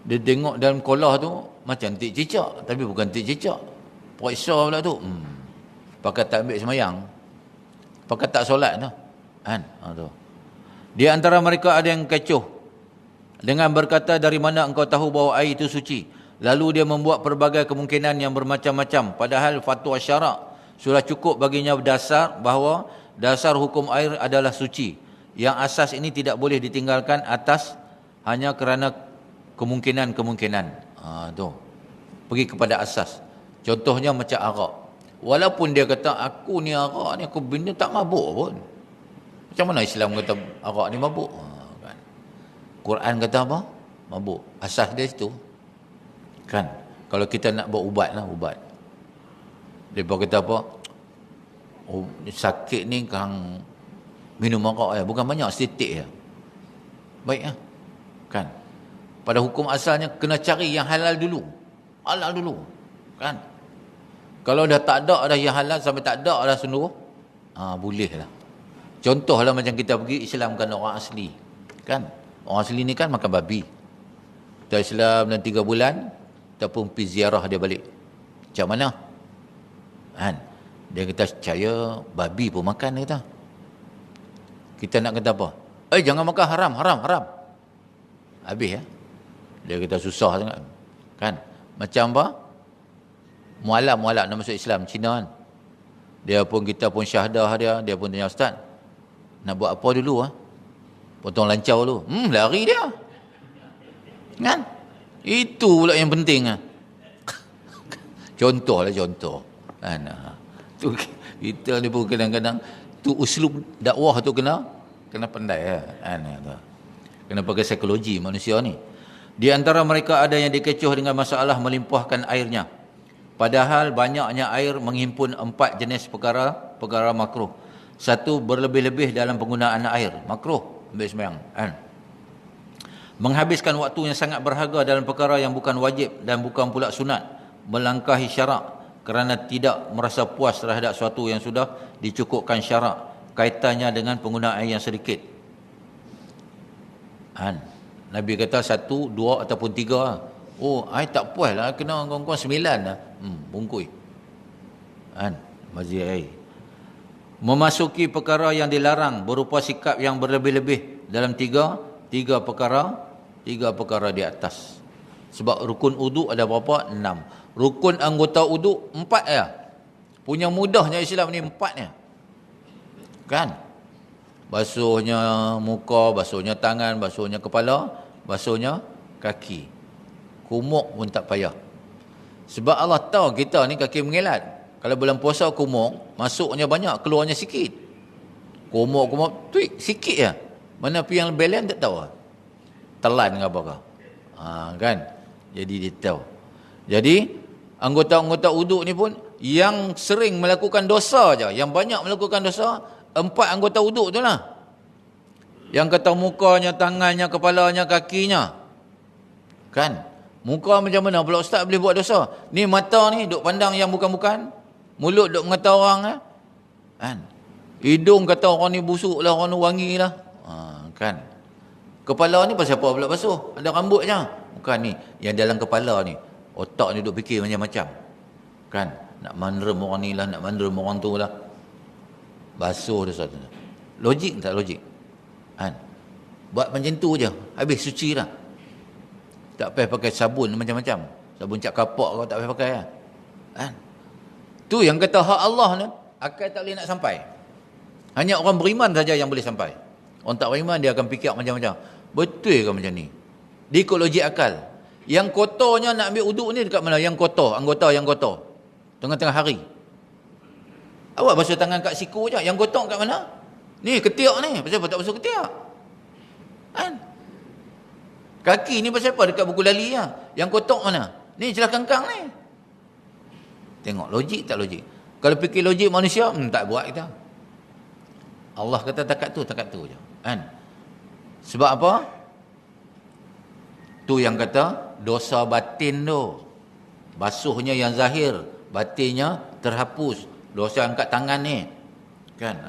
Dia tengok dalam kolah tu macam tik cicak, tapi bukan tik cicak. Periksa pula tu. Pakat tak ambil semayang. Pakat tak solat tu. Kan? Tu. Di antara mereka ada yang kecoh dengan berkata, dari mana engkau tahu bahawa air itu suci? Lalu dia membuat pelbagai kemungkinan yang bermacam-macam. Padahal fatwa syarak sudah cukup baginya dasar bahawa dasar hukum air adalah suci. Yang asas ini tidak boleh ditinggalkan atas hanya kerana kemungkinan-kemungkinan. Tu. Pergi kepada asas. Contohnya macam arak. Walaupun dia kata, aku ni arak ni, aku benda tak mabuk pun. Macam mana Islam kata arak ni mabuk? Kan? Quran kata apa? Mabuk. Asas dia situ. Kan? Kalau kita nak buat ubat lah, ubat. Mereka kata apa? Oh, sakit ni kang minum arak ya. Bukan banyak, sedikit ya. Baik ya. Kan? Pada hukum asalnya kena cari yang halal dulu. Halal dulu. Kan? Kalau dah tak ada dah yang halal sampai tak ada dah seluruh, boleh lah. Contohlah macam kita pergi Islamkan orang asli. Kan? Orang asli ni kan makan babi. Kita Islam dalam 3 bulan, kita pun pergi ziarah dia balik. Macam mana? Kan? Dia kata percaya babi pun makan, dia kata. Kita nak kata apa? Jangan makan, haram, haram, haram. Habis ya. Dia kata susah sangat. Kan? Macam apa? Mualaf nak masuk Islam, Cina kan. Dia pun, kita pun syahdah dia pun tanya, ustaz, nak buat apa dulu Potong lancau dulu. Lari dia. Kan? Itu pula yang penting Contoh lah, contoh. Kan? Tu kita ni pun kadang-kadang tu uslub dakwah tu kena pandai kan. Kena pakai psikologi manusia ni. Di antara mereka ada yang dikecoh dengan masalah melimpahkan airnya. Padahal banyaknya air menghimpun 4 jenis perkara makruh. 1, berlebih-lebih dalam penggunaan air. Makruh, ambil sembahyang. Kan? Menghabiskan waktu yang sangat berharga dalam perkara yang bukan wajib dan bukan pula sunat. Melangkahi syarak kerana tidak merasa puas terhadap sesuatu yang sudah dicukupkan syarak. Kaitannya dengan penggunaan air yang sedikit. Kan? Nabi kata 1, 2 ataupun 3. I tak puas lah, kena kawan-kawan 9 lah. Bungkui. Kan? Mazir air. Memasuki perkara yang dilarang berupa sikap yang berlebih-lebih dalam 3 perkara di atas. Sebab rukun uduk ada berapa? 6. Rukun anggota uduk 4 ya. Punya mudahnya Islam ni 4 ya. Kan? Basuhnya muka, basuhnya tangan, basuhnya kepala, basuhnya kaki. Kumuk pun tak payah. Sebab Allah tahu kita ni kaki mengelat. Kalau bulan puasa kumuk, masuknya banyak, keluarnya sikit. Kumuk, tweak sikit ya. Mana pi yang belen tak tahu. Telan ke apa. Kan? Jadi dia tahu. Jadi anggota-anggota uduk ni pun yang sering melakukan dosa je, yang banyak melakukan dosa, 4 anggota uduk tu lah. Yang kata mukanya, tangannya, kepalanya, kakinya. Kan? Muka macam mana pula ustaz boleh buat dosa? Ni mata ni duk pandang yang bukan-bukan. Mulut duk mengata orang kan? Hidung kata orang ni busuk lah, orang ni wangi lah. Kan? Kepala ni pasal apa pula basuh? Ada rambut je. Bukan ni. Yang dalam kepala ni, otak ni duk fikir macam-macam. Kan? Nak mandrem orang ni lah, nak mandrem orang tu lah. Basuh dosa tu. Logik tak logik? Kan? Buat macam tu je. Habis suci lah. Tak payah pakai sabun macam-macam. Sabun cap kapak kau tak payah pakai lah. Kan? Tu yang kata hak Allah ni, akal tak boleh nak sampai. Hanya orang beriman saja yang boleh sampai. Orang tak beriman dia akan fikir macam-macam. Betul ke macam ni? Dia ikut logik akal. Yang kotornya nak ambil uduk ni dekat mana? Yang kotor, anggota yang kotor. Tengah-tengah hari. Awak basuh tangan kat siku je. Yang kotor kat mana? Ni ketiak ni. Pasal apa tak basuh ketiak? Kan? Kaki ni pasal apa dekat buku lali lah. Yang kotak mana? Ni celah kangkang ni. Tengok logik tak logik. Kalau fikir logik manusia, tak buat kita. Allah kata takat tu je. Kan? Sebab apa? Tu yang kata dosa batin tu. Basuhnya yang zahir, batinnya terhapus. Dosa angkat tangan ni. Kan?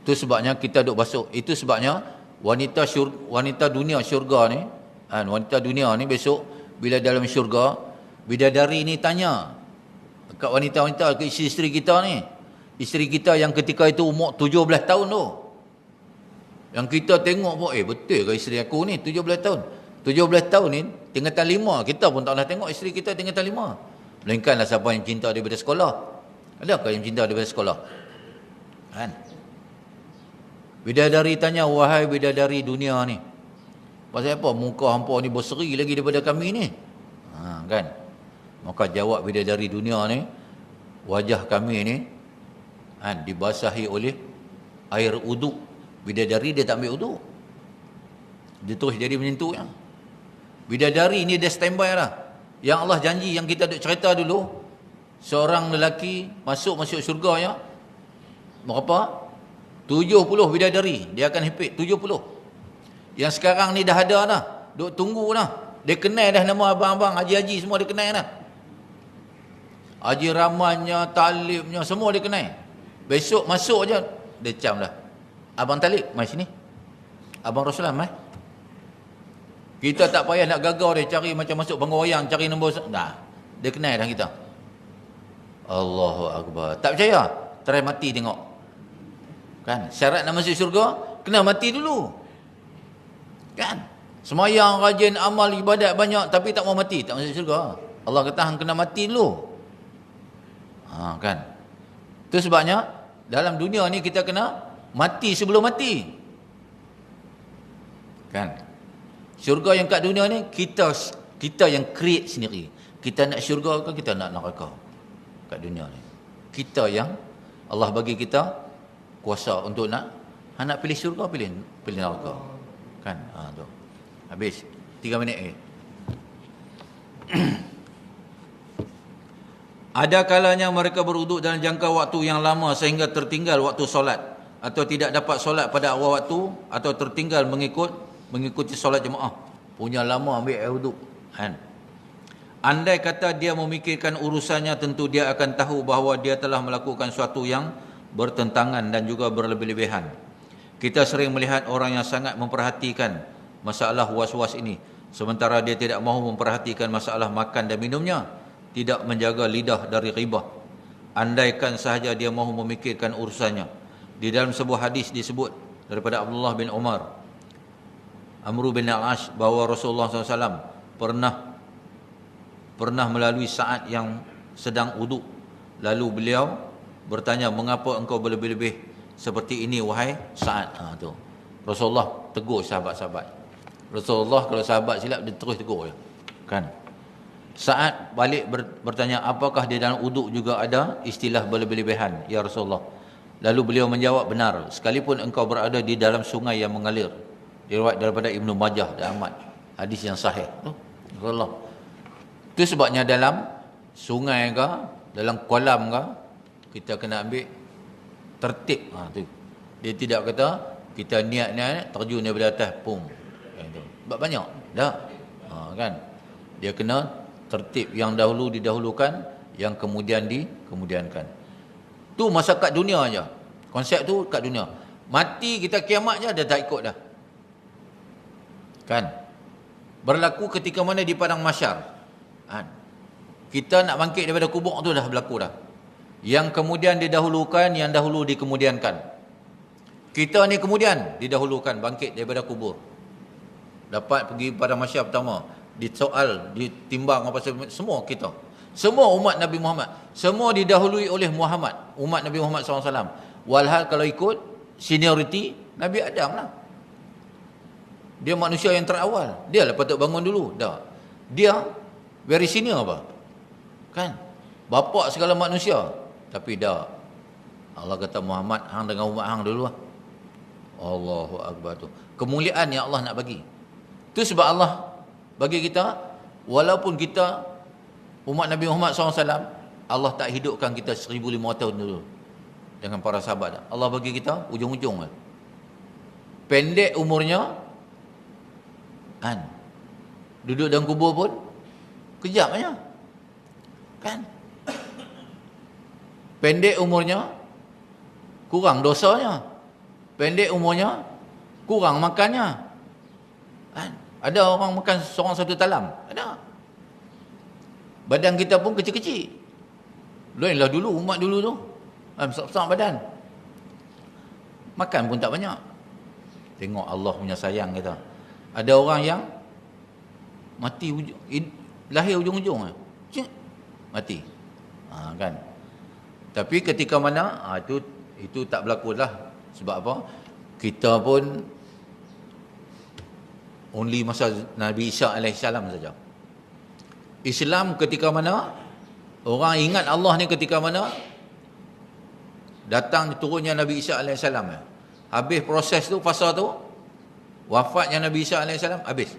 Tu sebabnya kita duk basuh. Itu sebabnya wanita dunia syurga ni, Wanita dunia ni besok bila dalam syurga, bidadari ni tanya kat wanita-wanita, ke isteri kita ni, isteri kita yang ketika itu umur 17 tahun tu, yang kita tengok pun betul ke isteri aku ni 17 tahun. 17 tahun ni tingkatan 5, kita pun tak pernah tengok isteri kita tingkatan 5. Melainkanlah siapa yang cinta daripada sekolah. Adakah yang cinta daripada sekolah? Kan? Bidadari tanya, wahai bidadari dunia ni, pasal apa muka hampa ni berseri lagi daripada kami ni? Kan? Maka jawab bidadari dunia ni, wajah kami ni dibasahi oleh air uduk. Bidadari dia tak ambil uduk, dia terus jadi menyentuh ya. Bidadari ni dia standby lah. Yang Allah janji, yang kita duk cerita dulu, seorang lelaki masuk syurga ya, berapa? 70 bidadari dia akan hipit 70. Yang sekarang ni dah ada dah, duk tunggu dah. Dia kenal dah nama abang-abang, haji-haji semua dia kenal dah. Haji Rahmannya, Talibnya, semua dia kenal. Besok masuk je dia cam dah. Abang Talib, mai sini. Abang Rasulullah, mai. Kita tak payah nak gagal dia cari macam masuk panggung wayang, cari nombor dah. Dia kenal dah kita. Allahu Akbar. Tak percaya? Try mati tengok. Kan? Syarat nak masuk syurga, kena mati dulu. Kan? Semayang, rajin, amal, ibadat banyak, tapi tak mau mati, tak masuk syurga. Allah kata hang kena mati dulu. Kan? Itu sebabnya dalam dunia ni kita kena mati sebelum mati. Kan? Syurga yang kat dunia ni kita yang create sendiri. Kita nak syurga ke kita nak neraka kat dunia ni. Kita yang Allah bagi kita kuasa untuk nak pilih syurga, pilih neraka. Kan? Tu. Habis 3 minit lagi. Ada kalanya mereka berwuduk dalam jangka waktu yang lama sehingga tertinggal waktu solat, atau tidak dapat solat pada awal waktu, atau tertinggal mengikuti solat jemaah. Punya lama ambil air wuduk. Kan? Andai kata dia memikirkan urusannya, tentu dia akan tahu bahawa dia telah melakukan sesuatu yang bertentangan dan juga berlebih-lebihan. Kita sering melihat orang yang sangat memperhatikan masalah was-was ini, sementara dia tidak mahu memperhatikan masalah makan dan minumnya, tidak menjaga lidah dari ribah. Andaikan sahaja dia mahu memikirkan urusannya. Di dalam sebuah hadis disebut daripada Abdullah bin Umar, Amru bin Al-Ash, bahawa Rasulullah SAW pernah melalui saat yang sedang uduk. Lalu beliau bertanya, mengapa engkau berlebih-lebih seperti ini wahai Sa'ad? Tu. Rasulullah tegur sahabat-sahabat. Rasulullah kalau sahabat silap dia terus tegur je. Kan? Sa'ad balik bertanya, apakah di dalam uduk juga ada istilah berlebih-lebihan ya Rasulullah? Lalu beliau menjawab, benar, sekalipun engkau berada di dalam sungai yang mengalir. Diriwayat daripada Ibnu Majah dan Ahmad. Hadis yang sahih. Rasulullah. Itu sebabnya dalam sungai ke, dalam kolam ke, kita kena ambil tertib. Tu. Dia tidak kata kita niat-niat terjun daripada atas, pum. Sebab banyak. Dah. Kan? Dia kena tertib, yang dahulu didahulukan, yang kemudian dikemudiankan. Tu masa kat dunia aja. Konsep tu kat dunia. Mati kita kiamat je dah tak ikut dah. Kan? Berlaku ketika mana di padang mahsyar. Kan? Kita nak bangkit daripada kubur tu dah berlaku dah. Yang kemudian didahulukan, yang dahulu dikemudiankan. Kita ni kemudian didahulukan bangkit daripada kubur. Dapat pergi pada mahsyar pertama, disoal, ditimbang apa semua kita. Semua umat Nabi Muhammad, semua didahului oleh Muhammad, umat Nabi Muhammad SAW. Walhal kalau ikut seniority, Nabi Adam lah. Dia manusia yang terawal. Dia lah patut bangun dulu. Dah. Dia very senior apa? Kan? Bapak segala manusia. Tapi dah. Allah kata, Muhammad, hang dengan umat hang dulu lah. Allahu Akbar tu. Kemuliaan yang Allah nak bagi. Itu sebab Allah bagi kita, walaupun kita umat Nabi Muhammad SAW, Allah tak hidupkan kita 1500 tahun dulu dengan para sahabat. Allah bagi kita ujung-ujung. Pendek umurnya, kan? Duduk dalam kubur pun kejap aja. Kan? Pendek umurnya, kurang dosanya. Pendek umurnya, kurang makannya. Kan? Ada orang makan seorang satu talam. Ada. Badan kita pun kecil-kecil. Lainlah dulu, umat dulu tu. Besar-besar badan. Makan pun tak banyak. Tengok Allah punya sayang kita. Ada orang yang mati lahir ujung-ujung mati. Kan. Tapi ketika mana itu tak berlaku lah. Sebab apa? Kita pun only masa Nabi Isa AS saja. Islam ketika mana orang ingat Allah ni ketika mana datang turunnya Nabi Isa AS. Habis proses tu, fasa tu, wafatnya Nabi Isa AS, habis.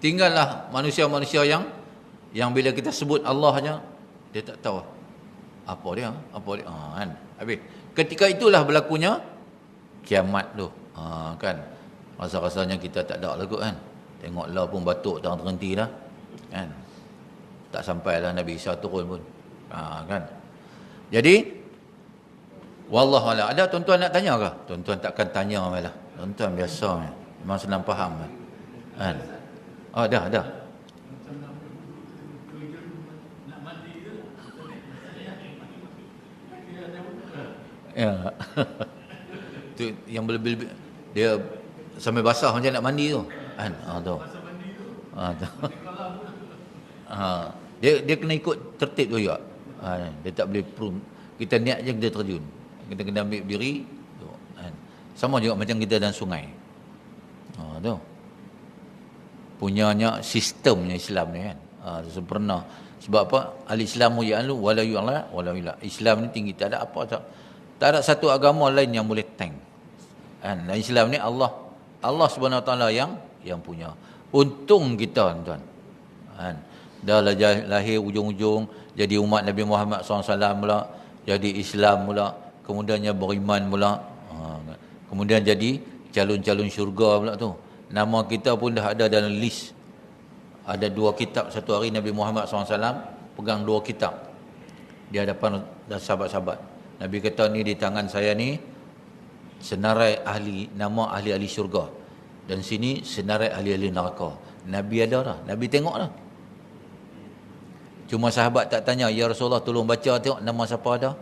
Tinggallah manusia-manusia yang bila kita sebut Allah saja, dia tak tahu apa dia kan. Habis. Ketika itulah berlakunya kiamat tu. Kan. Rasa-rasanya kita tak ada lah kot kan. Tengok lah pun batuk tak terhenti dah. Kan. Tak sampailah Nabi Isa turun pun. Kan. Jadi wallahualam. Ada tuan-tuan nak tanya ke? Tuan-tuan takkan tanya malah. Tuan-tuan biasa memang senang faham kan. Dah. Ya. Tu yang lebih dia sampai basah macam nak mandi tu. Kan? Tu. Dia kena ikut tertib tu juga. Dia tak boleh kita niat je kita terjun. Kita kena ambil diri tu. Kan? Sama juga macam kita dalam sungai. Tu. Punyanya sistemnya Islam ni kan. Sempurna. Sebab apa? Al-Islamu ya'lu wala yu'la wala yu'la. Islam ni tinggi, tak ada apa tak ada satu agama lain yang boleh tank. Kan? Dan Islam ni Allah Subhanahu Wa Taala yang punya. Untung kita tuan. Kan? Dah lahir ujung-ujung jadi umat Nabi Muhammad SAW pula, jadi Islam pula, kemudiannya beriman pula. Kemudian jadi calon-calon syurga pula tu. Nama kita pun dah ada dalam list. Ada 2 kitab satu hari Nabi Muhammad SAW pegang 2 kitab di hadapan sahabat-sahabat. Nabi kata ni di tangan saya ni senarai nama ahli-ahli syurga. Dan sini senarai ahli-ahli neraka. Nabi ada dah. Nabi tengok dah. Cuma sahabat tak tanya, ya Rasulullah tolong baca tengok nama siapa ada.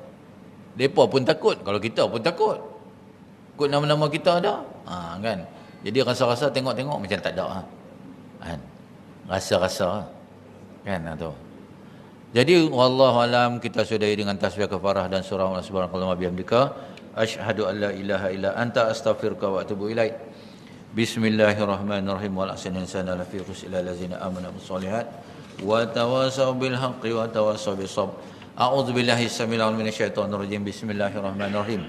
Mereka pun takut. Kalau kita pun takut. Ikut nama-nama kita ada. Kan. Jadi rasa-rasa tengok-tengok macam tak ada. Kan. Rasa-rasa. Kan tu. Jadi wallahualam kita sudahi dengan tasbih kafarah dan surah Allah subhanahu wa bihamdika asyhadu an la ilaha illa anta astaghfiruka wa atubu ilaik. Bismillahirrahmanirrahim. Wal ahsana insana la fi khusr illa allazina amanu bis solihat wa tawasaw bil haqqi wa tawasaw bis sabr. A'udzu billahi samil alim minasyaitonir rajim. Bismillahirrahmanirrahim.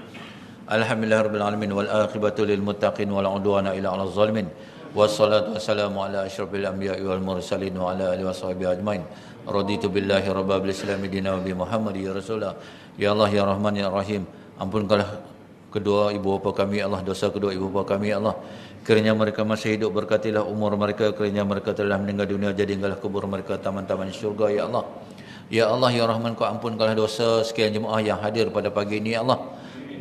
Alhamdulillahirabbil alamin wal aqibatu lil muttaqin wal udwana illa 'alal zalimin. Wassalatu wassalamu ala asyrafil anbiya'i wal mursalin wa ala alihi washabihi ajmain. Raditu billahi rabbil islami dina wa bi Muhammadi ya Rasulullah. Ya Allah ya Rahman ya Rahim. Ampunkanlah kedua ibu bapa kami Allah, dosa kedua ibu bapa kami Allah. Kiranya mereka masih hidup, berkatilah umur mereka. Kiranya mereka telah meninggal dunia, jadikanlah kubur mereka taman-taman syurga ya Allah. Ya Allah ya Rahman, kau ampunkanlah dosa sekian jemaah yang hadir pada pagi ini ya Allah,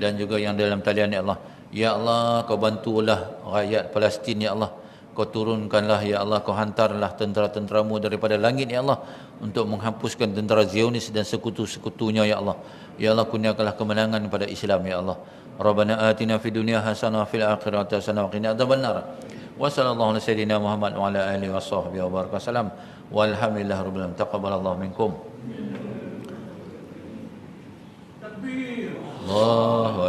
dan juga yang dalam talian ya Allah. Ya Allah, kau bantulah rakyat Palestin ya Allah. Kau turunkanlah ya Allah, kau hantarlah tentera-tenteramu daripada langit ya Allah untuk menghapuskan tentera Zionis dan sekutu-sekutunya ya Allah. Ya Allah, kurniakanlah kemenangan pada Islam ya Allah. Rabbana atina fid dunya hasanah wa fil akhirati hasanah wa qina adzabannar. Wa sallallahu ala sayyidina Muhammad wa ala alihi washabbihi wa baraka salam. Walhamdulillahirabbil alamin. Taqabbalallahu minkum. Takbir. Allahu